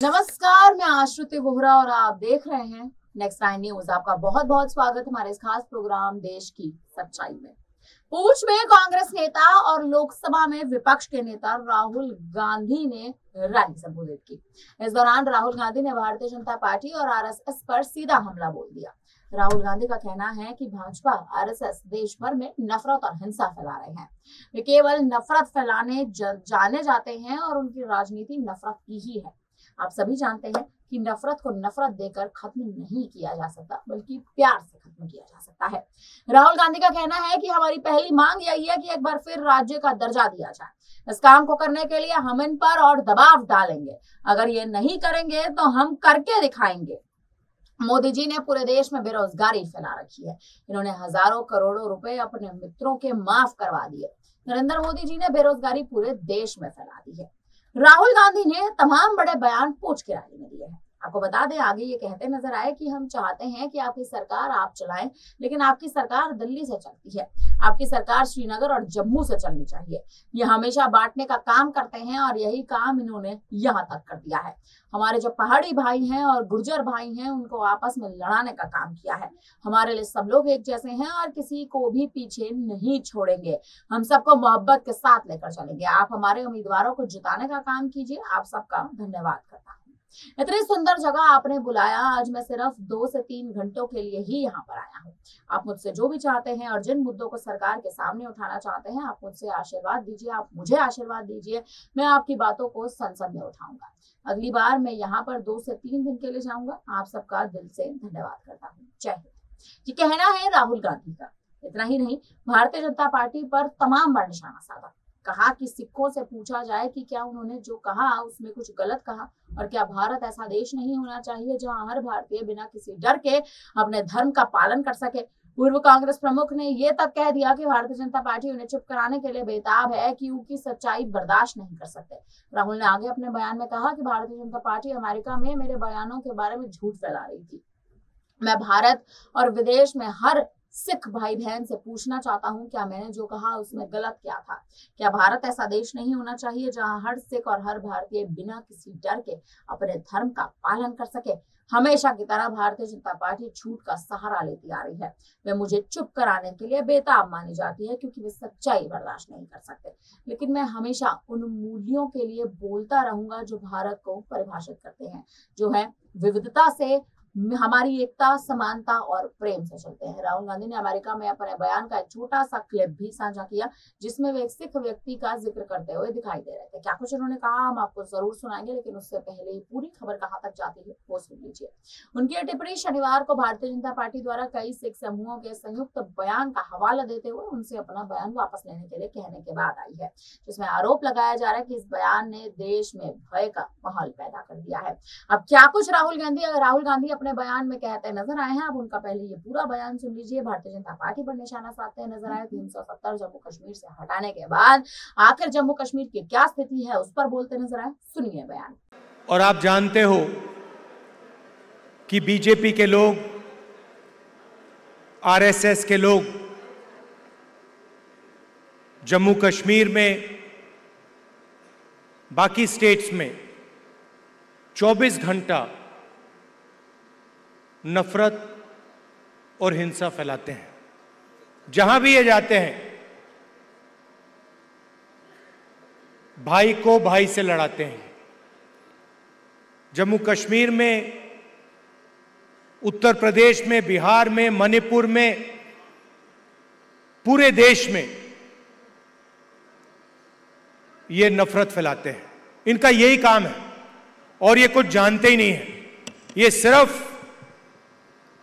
नमस्कार, मैं आश्रुति बोहरा और आप देख रहे हैं नेक्स्ट 9 न्यूज। आपका बहुत बहुत स्वागत हमारे इस खास प्रोग्राम देश की सच्चाई में। पूंछ में कांग्रेस नेता और लोकसभा में विपक्ष के नेता राहुल गांधी ने रैली संबोधित की। इस दौरान राहुल गांधी ने भारतीय जनता पार्टी और आरएसएस पर सीधा हमला बोल दिया। राहुल गांधी का कहना है कि भाजपा आरएसएस देश भर में नफरत और हिंसा फैला रहे हैं। वे केवल नफरत फैलाने जाने जाते हैं और उनकी राजनीति नफरत की ही है। आप सभी जानते हैं कि नफरत को नफरत देकर खत्म नहीं किया जा सकता, बल्कि प्यार से खत्म किया जा सकता है। राहुल गांधी का कहना है कि हमारी पहली मांग यही है कि एक बार फिर राज्य का दर्जा दिया जाए। इस काम को करने के लिए हम इन पर और दबाव डालेंगे। अगर ये नहीं करेंगे तो हम करके दिखाएंगे। मोदी जी ने पूरे देश में बेरोजगारी फैला रखी है। इन्होंने हजारों करोड़ों रुपए अपने मित्रों के माफ करवा दिए। नरेंद्र मोदी जी ने बेरोजगारी पूरे देश में फैला दी है। राहुल गांधी ने तमाम बड़े बयान पूंछ की रैली में दिए हैं। आपको बता दें, आगे ये कहते नजर आए कि हम चाहते हैं कि आपकी सरकार आप चलाएं, लेकिन आपकी सरकार दिल्ली से चलती है। आपकी सरकार श्रीनगर और जम्मू से चलनी चाहिए। ये हमेशा बांटने का काम करते हैं और यही काम इन्होंने यहाँ तक कर दिया है। हमारे जो पहाड़ी भाई हैं और गुर्जर भाई हैं, उनको आपस में लड़ाने का काम किया है। हमारे लिए सब लोग एक जैसे हैं और किसी को भी पीछे नहीं छोड़ेंगे। हम सबको मोहब्बत के साथ लेकर चलेंगे। आप हमारे उम्मीदवारों को जिताने का काम कीजिए। आप सबका धन्यवाद करता हूँ। इतनी सुंदर जगह आपने बुलाया। आज मैं सिर्फ 2 से 3 घंटों के लिए ही यहाँ पर आया हूँ। आप मुझसे जो भी चाहते हैं और जिन मुद्दों को सरकार के सामने उठाना चाहते हैं, आप मुझसे आशीर्वाद दीजिए, आप मुझे आशीर्वाद दीजिए। मैं आपकी बातों को संसद में उठाऊंगा। अगली बार मैं यहाँ पर 2 से 3 दिन के लिए जाऊंगा। आप सबका दिल से धन्यवाद करता हूँ। जय हिंद। ये कहना है राहुल गांधी का। इतना ही नहीं, भारतीय जनता पार्टी पर तमाम बार निशाना साधा। कहा कि सिखों से पूछा जाए कि क्या उन्होंने जो कहा उसमें कुछ गलत कहा, और क्या भारत ऐसा देश नहीं होना चाहिए जहां हर भारतीय बिना किसी डर के अपने धर्म का पालन कर सके। पूर्व कांग्रेस प्रमुख ने यह तक कह दिया कि भारतीय जनता पार्टी उन्हें चुप कराने के लिए बेताब है, कि उनकी सच्चाई बर्दाश्त नहीं कर सकते। राहुल ने आगे अपने बयान में कहा कि भारतीय जनता पार्टी अमेरिका में मेरे बयानों के बारे में झूठ फैला रही थी। मैं भारत और विदेश में हर सिख भाई बहन से पूछना चाहता हूं, क्या मैंने जो कहा उसमें गलत क्या था? क्या भारत ऐसा देश नहीं होना चाहिए जहां हर सिख और हर भारतीय बिना किसी डर के अपने धर्म का पालन कर सके? हमेशा की तरह भारतीय जनता पार्टी झूठ का सहारा लेती आ रही है। वे मुझे चुप कराने के लिए बेताब मानी जाती है, क्योंकि वे सच्चाई बर्दाश्त नहीं कर सकते। लेकिन मैं हमेशा उन मूल्यों के लिए बोलता रहूंगा जो भारत को परिभाषित करते हैं, जो है विविधता से हमारी एकता, समानता और प्रेम से चलते हैं। राहुल गांधी ने अमेरिका में अपने बयान का एक छोटा सा क्लिप भी साझा किया, जिसमें वे एक सिख व्यक्ति का जिक्र करते हुए दिखाई दे रहे थे। क्या कुछ उन्होंने कहा हम आपको जरूर सुनाएंगे, लेकिन उससे पहले ही पूरी खबर कहां तक जाती है वो सुन लीजिए। उनकी टिप्पणी शनिवार को भारतीय जनता पार्टी द्वारा कई सिख समूहों के संयुक्त बयान का हवाला देते हुए उनसे अपना बयान वापस लेने के लिए कहने के बाद आई है, जिसमें आरोप लगाया जा रहा है कि इस बयान ने देश में भय का माहौल पैदा कर दिया है। अब क्या कुछ राहुल गांधी अपने बयान में कहते नजर आए हैं, अब उनका पहले ये पूरा बयान सुन लीजिए। भारतीय जनता पार्टी पर निशाना साधते नजर आए। 370 जम्मू कश्मीर से हटाने के बाद आखिर जम्मू कश्मीर की क्या स्थिति है, उस पर बोलते नजर आए। सुनिए बयान। और आप जानते हो कि बीजेपी के लोग, आरएसएस के लोग जम्मू कश्मीर में, बाकी स्टेट्स में 24 घंटा नफरत और हिंसा फैलाते हैं। जहां भी ये जाते हैं, भाई को भाई से लड़ाते हैं। जम्मू कश्मीर में, उत्तर प्रदेश में, बिहार में, मणिपुर में, पूरे देश में ये नफरत फैलाते हैं। इनका यही काम है और ये कुछ जानते ही नहीं है। ये सिर्फ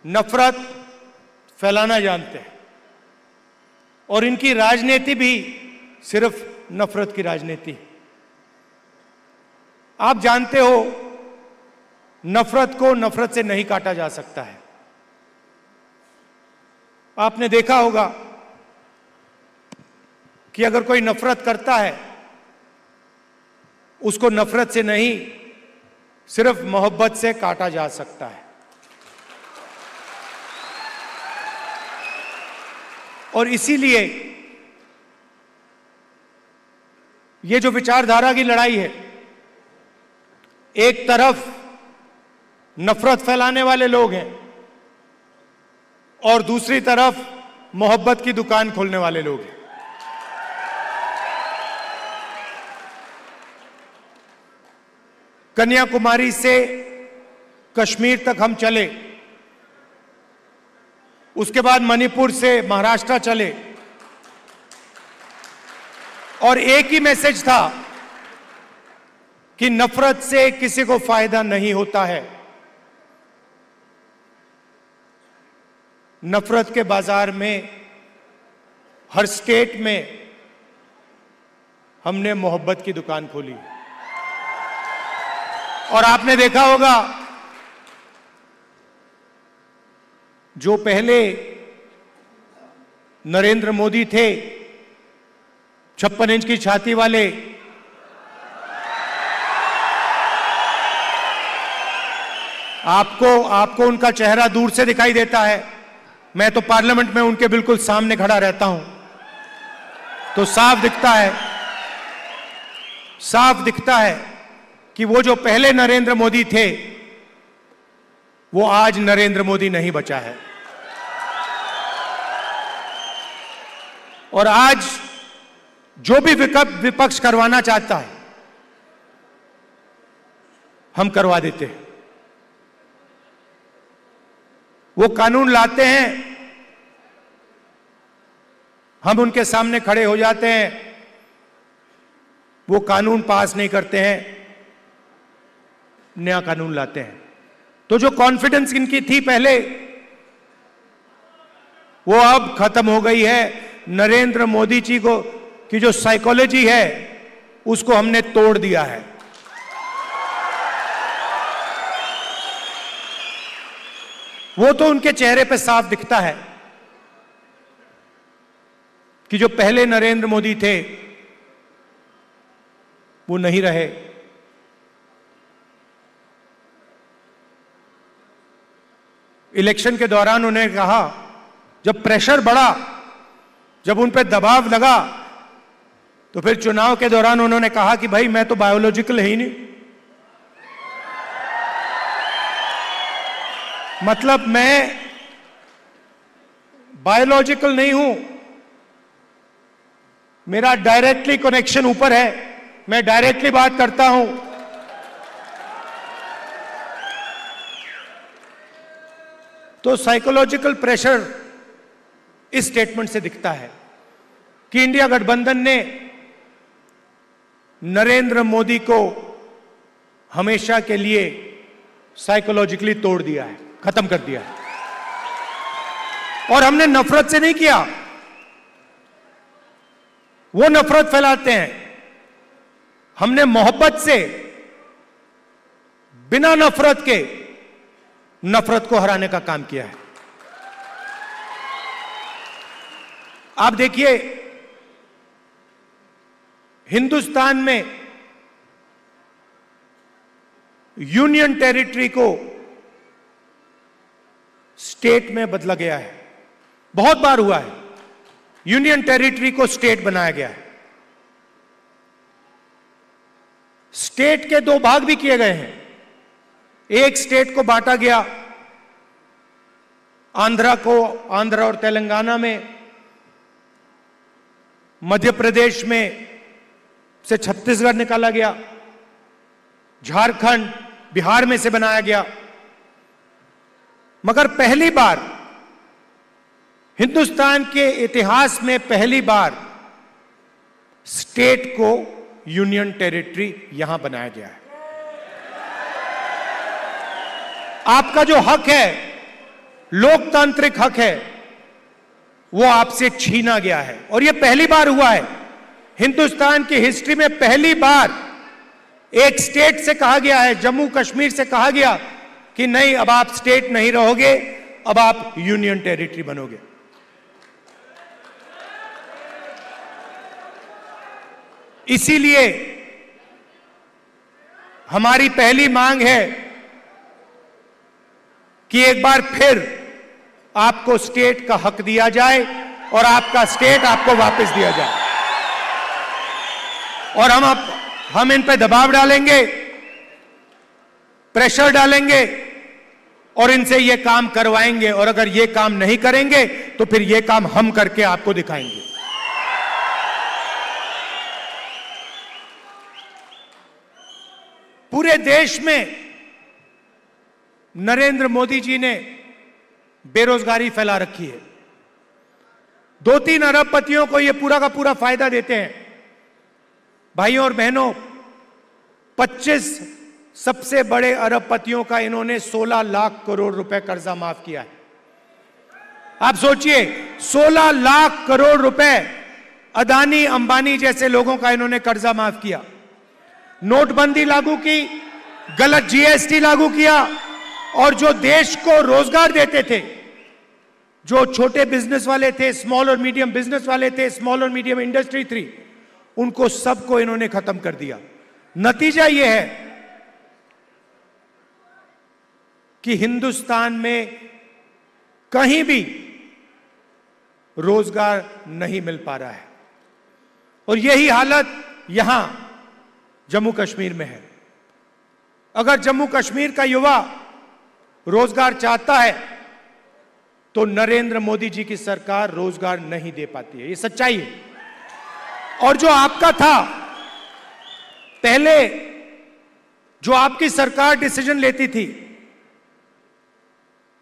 नफरत फैलाना जानते हैं और इनकी राजनीति भी सिर्फ नफरत की राजनीति है। आप जानते हो, नफरत को नफरत से नहीं काटा जा सकता है। आपने देखा होगा कि अगर कोई नफरत करता है, उसको नफरत से नहीं, सिर्फ मोहब्बत से काटा जा सकता है। और इसीलिए ये जो विचारधारा की लड़ाई है, एक तरफ नफरत फैलाने वाले लोग हैं और दूसरी तरफ मोहब्बत की दुकान खोलने वाले लोग हैं। कन्याकुमारी से कश्मीर तक हम चले, उसके बाद मणिपुर से महाराष्ट्र चले और एक ही मैसेज था कि नफरत से किसी को फायदा नहीं होता है। नफरत के बाजार में हर स्टेट में हमने मोहब्बत की दुकान खोली और आपने देखा होगा जो पहले नरेंद्र मोदी थे 56 इंच की छाती वाले, आपको उनका चेहरा दूर से दिखाई देता है। मैं तो पार्लियामेंट में उनके बिल्कुल सामने खड़ा रहता हूं तो साफ दिखता है कि वो जो पहले नरेंद्र मोदी थे वो आज नरेंद्र मोदी नहीं बचा है। और आज जो भी विपक्ष करवाना चाहता है हम करवा देते हैं। वो कानून लाते हैं, हम उनके सामने खड़े हो जाते हैं, वो कानून पास नहीं करते हैं, नया कानून लाते हैं। तो जो कॉन्फिडेंस इनकी थी पहले वो अब खत्म हो गई है। नरेंद्र मोदी जी को की जो साइकोलॉजी है उसको हमने तोड़ दिया है। वो तो उनके चेहरे पे साफ दिखता है कि जो पहले नरेंद्र मोदी थे वो नहीं रहे। इलेक्शन के दौरान उन्होंने कहा, जब प्रेशर बढ़ा, जब उन पे दबाव लगा, तो फिर चुनाव के दौरान उन्होंने कहा कि भाई मैं तो बायोलॉजिकल है ही नहीं, मतलब मैं बायोलॉजिकल नहीं हूं, मेरा डायरेक्टली कनेक्शन ऊपर है, मैं डायरेक्टली बात करता हूं। तो साइकोलॉजिकल प्रेशर इस स्टेटमेंट से दिखता है कि इंडिया गठबंधन ने नरेंद्र मोदी को हमेशा के लिए साइकोलॉजिकली तोड़ दिया है, खत्म कर दिया है। और हमने नफरत से नहीं किया, वो नफरत फैलाते हैं, हमने मोहब्बत से, बिना नफरत के नफरत को हराने का काम किया है। आप देखिए हिंदुस्तान में यूनियन टेरिटरी को स्टेट में बदला गया है, बहुत बार हुआ है, यूनियन टेरिटरी को स्टेट बनाया गया है। स्टेट के दो भाग भी किए गए हैं, एक स्टेट को बांटा गया आंध्रा और तेलंगाना में, मध्य प्रदेश में से छत्तीसगढ़ निकाला गया, झारखंड बिहार में से बनाया गया। मगर पहली बार हिंदुस्तान के इतिहास में पहली बार स्टेट को यूनियन टेरिटरी यहां बनाया गया है। आपका जो हक है, लोकतांत्रिक हक है, वो आपसे छीना गया है और यह पहली बार हुआ है हिंदुस्तान की हिस्ट्री में। पहली बार एक स्टेट से कहा गया है, जम्मू कश्मीर से कहा गया कि नहीं, अब आप स्टेट नहीं रहोगे, अब आप यूनियन टेरिटरी बनोगे। इसीलिए हमारी पहली मांग है कि एक बार फिर आपको स्टेट का हक दिया जाए और आपका स्टेट आपको वापस दिया जाए। और हम इन पे दबाव डालेंगे प्रेशर डालेंगे और इनसे ये काम करवाएंगे, और अगर ये काम नहीं करेंगे तो फिर ये काम हम करके आपको दिखाएंगे। पूरे देश में नरेंद्र मोदी जी ने बेरोजगारी फैला रखी है। 2-3 अरबपतियों को यह पूरा का पूरा फायदा देते हैं। भाइयों और बहनों, 25 सबसे बड़े अरबपतियों का इन्होंने 16 लाख करोड़ रुपए कर्जा माफ किया है। आप सोचिए, 16 लाख करोड़ रुपए अदानी अंबानी जैसे लोगों का इन्होंने कर्जा माफ किया। नोटबंदी लागू की, गलत जीएसटी लागू किया, और जो देश को रोजगार देते थे, जो छोटे बिजनेस वाले थे, स्मॉल और मीडियम बिजनेस वाले थे, स्मॉल और मीडियम इंडस्ट्री थी, उनको सबको इन्होंने खत्म कर दिया। नतीजा यह है कि हिंदुस्तान में कहीं भी रोजगार नहीं मिल पा रहा है, और यही हालत यहां जम्मू कश्मीर में है। अगर जम्मू कश्मीर का युवा रोजगार चाहता है तो नरेंद्र मोदी जी की सरकार रोजगार नहीं दे पाती है, ये सच्चाई है। और जो आपका था पहले, जो आपकी सरकार डिसीजन लेती थी,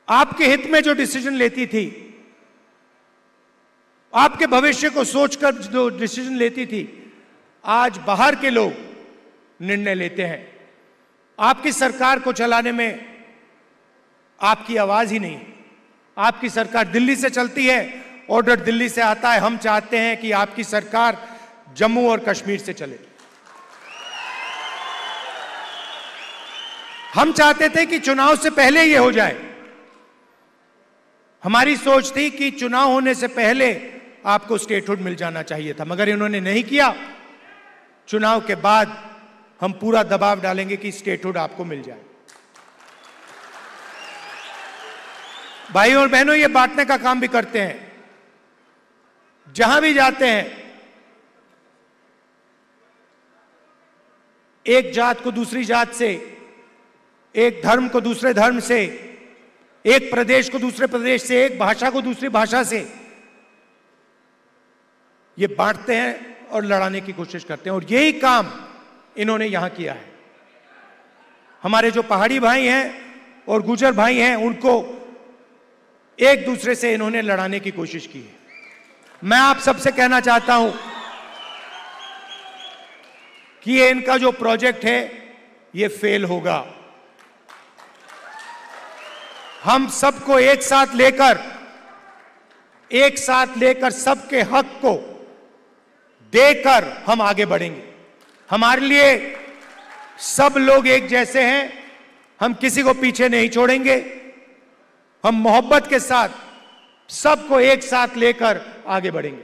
आपके हित में जो डिसीजन लेती थी, आपके भविष्य को सोचकर जो डिसीजन लेती थी, आज बाहर के लोग निर्णय लेते हैं। आपकी सरकार को चलाने में आपकी आवाज ही नहीं। आपकी सरकार दिल्ली से चलती है, ऑर्डर दिल्ली से आता है। हम चाहते हैं कि आपकी सरकार जम्मू और कश्मीर से चले। हम चाहते थे कि चुनाव से पहले यह हो जाए। हमारी सोच थी कि चुनाव होने से पहले आपको स्टेटहुड मिल जाना चाहिए था, मगर इन्होंने नहीं किया। चुनाव के बाद हम पूरा दबाव डालेंगे कि स्टेटहुड आपको मिल जाए। भाइयों और बहनों, ये बांटने का काम भी करते हैं। जहां भी जाते हैं, एक जात को दूसरी जात से, एक धर्म को दूसरे धर्म से, एक प्रदेश को दूसरे प्रदेश से, एक भाषा को दूसरी भाषा से, ये बांटते हैं और लड़ाने की कोशिश करते हैं। और यही काम इन्होंने यहां किया है। हमारे जो पहाड़ी भाई हैं और गुर्जर भाई हैं, उनको एक दूसरे से इन्होंने लड़ाने की कोशिश की है। मैं आप सबसे कहना चाहता हूं कि ये इनका जो प्रोजेक्ट है, ये फेल होगा। हम सबको एक साथ लेकर सबके हक को देकर हम आगे बढ़ेंगे। हमारे लिए सब लोग एक जैसे हैं, हम किसी को पीछे नहीं छोड़ेंगे। हम मोहब्बत के साथ सबको एक साथ लेकर आगे बढ़ेंगे।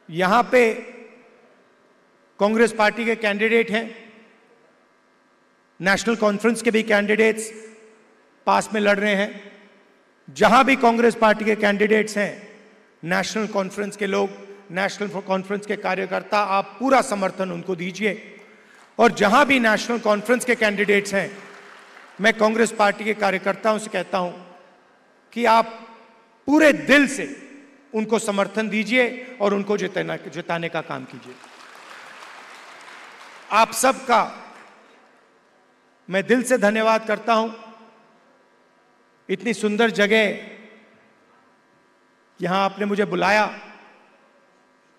यहां पे कांग्रेस पार्टी के कैंडिडेट हैं, नेशनल कॉन्फ्रेंस के भी कैंडिडेट्स पास में लड़ रहे हैं। जहां भी कांग्रेस पार्टी के कैंडिडेट्स हैं, नेशनल कॉन्फ्रेंस के लोग, नेशनल कॉन्फ्रेंस के कार्यकर्ता, आप पूरा समर्थन उनको दीजिए। और जहां भी नेशनल कॉन्फ्रेंस के कैंडिडेट्स हैं, मैं कांग्रेस पार्टी के कार्यकर्ताओं से कहता हूं कि आप पूरे दिल से उनको समर्थन दीजिए और उनको जिताने का काम कीजिए। आप सबका मैं दिल से धन्यवाद करता हूं। इतनी सुंदर जगह यहां आपने मुझे बुलाया।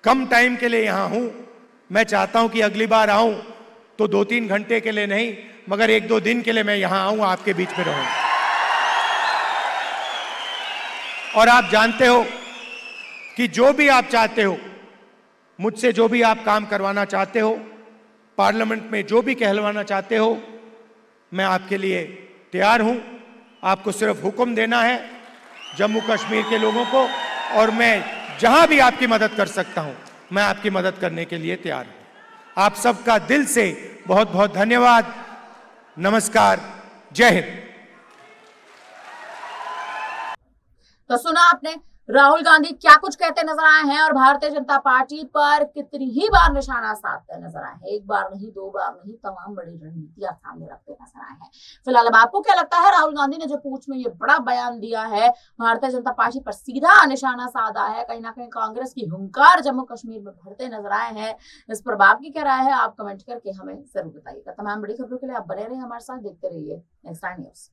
कम टाइम के लिए यहां हूं। मैं चाहता हूं कि अगली बार आऊं तो 2-3 घंटे के लिए नहीं, मगर 1-2 दिन के लिए मैं यहां आऊं, आपके बीच में रहूं। और आप जानते हो कि जो भी आप चाहते हो, मुझसे जो भी आप काम करवाना चाहते हो, पार्लियामेंट में जो भी कहलवाना चाहते हो, मैं आपके लिए तैयार हूं। आपको सिर्फ हुक्म देना है जम्मू कश्मीर के लोगों को, और मैं जहां भी आपकी मदद कर सकता हूं, मैं आपकी मदद करने के लिए तैयार हूं। आप सबका दिल से बहुत बहुत धन्यवाद। नमस्कार, जय हिंद। तो सुना आपने राहुल गांधी क्या कुछ कहते नजर आए हैं और भारतीय जनता पार्टी पर कितनी ही बार निशाना साधते नजर आए हैं। एक बार नहीं, दो बार नहीं, तमाम बड़ी रणनीतियां सामने रखते नजर आए हैं। फिलहाल अब आपको क्या लगता है, राहुल गांधी ने जो पूंछ में ये बड़ा बयान दिया है, भारतीय जनता पार्टी पर सीधा निशाना साधा है, कहीं ना कहीं कांग्रेस की हुंकार जम्मू कश्मीर में भरते नजर आए हैं, इस पर आपकी क्या राय है आप कमेंट करके हमें जरूर बताइएगा। तमाम बड़ी खबरों के लिए आप बने रहे हमारे साथ, देखते रहिए नेक्स्ट टाइम न्यूज।